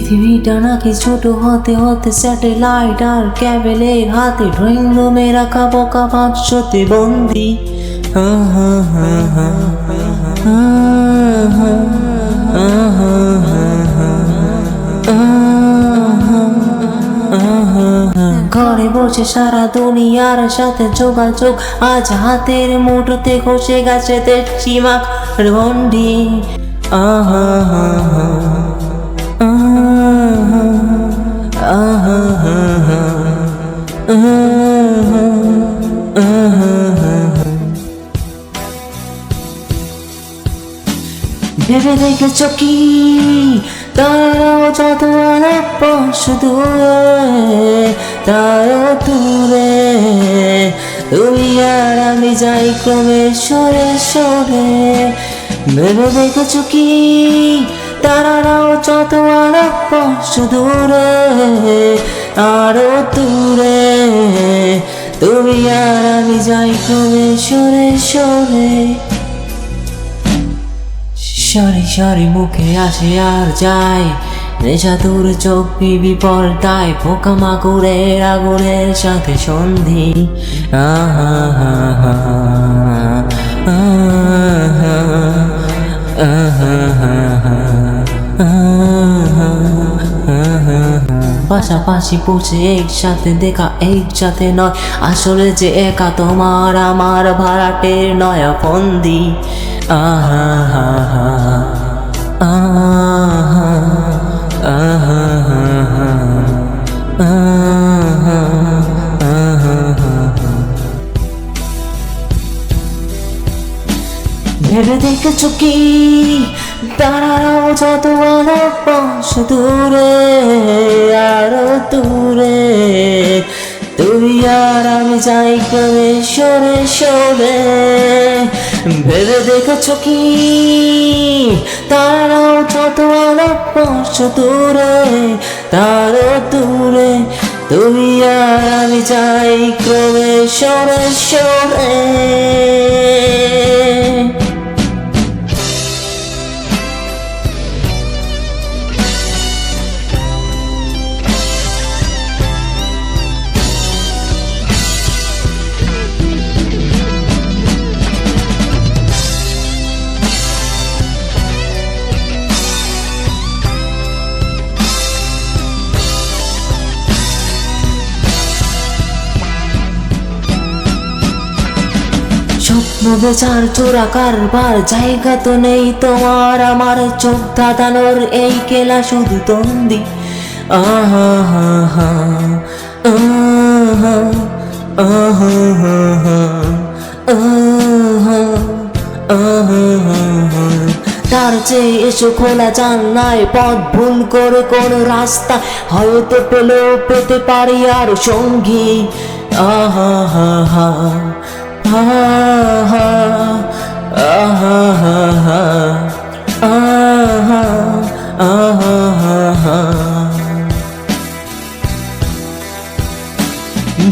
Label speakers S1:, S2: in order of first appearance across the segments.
S1: পৃথিবীটা নাকি ছোট হতে হতে স্যাটেলাইট আর ক্যাবেলের হাতে ড্রয়িং রুমে রাখা বোকা বাক্সতে বন্দি। ঘরে বসে সারা দুনিয়ার সাথে যোগাযোগ আজ হাতের মুঠোতে খসে গেছে সীমা বন্দি। ভেবে দেখেছো কি তারাও যত অনেক বর্ষ দূরে, তারাও দূরে, তুমি আর আমি যাই ক্রমে সরে সরে। ভেবে দেখেছো কি তারাও যত অনেক বর্ষ দূরে, আরো দূরে, তুমি আর আমি যাই ক্রমে সরে সরে। সারি সারি মুখে আসে আর যায় নেশা তোর চোখ পিবি পর্দায় পোকামাকড়ের আগুনের সাথে সন্ধি। পাশাপাশি পৌঁছে একসাথে দেখা একসাথে নয়, আসলে যে একা তোমার আমার ভাড়াটের নয়া ফন্দি। ভেবে দেখেছো কি তারাও যত অনেক বর্ষ দূরে, আরো দূরে, তুমি আর আমি যাই ক্রমে সরে সরে। ভেবে দেখেছো কি তারাও যত অনেক বর্ষ দূরে, তারও দূরে, তুমি আর আমি যাই ক্রমে সরে সরে। স্বপ্ন বেচার চোরা কারবার জায়গা তো নেই তোমার আমার, চোখ ধাঁধানোর এই কেলা শুধু তন্দি। তার চেয়ে এসো খোলা জানলায় পথ ভুল করে কোন রাস্তা হয়তো পেলেও পেতে পারি আর সঙ্গী।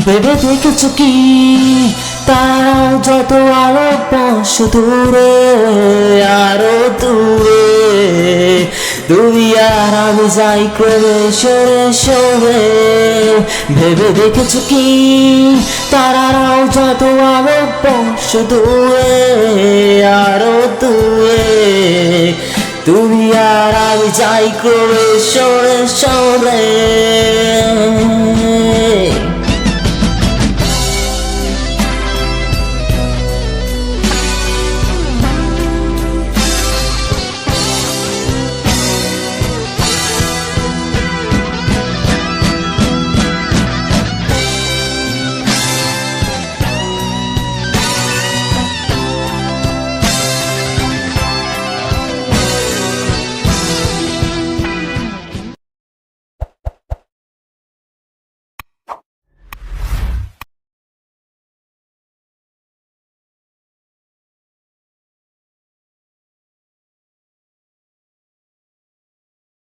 S1: ভেবে দেখেছো কি তারাও যত আরো বর্ষ দূরে, আরো দূরে, তুমি আর আমি যাই ক্রমে সরে সরে। ভেবে দেখেছো কি তারাও যত আরো বর্ষ দূরে, আরো দূরে, তুমি আর আমি যাই ক্রমে সরে সরে।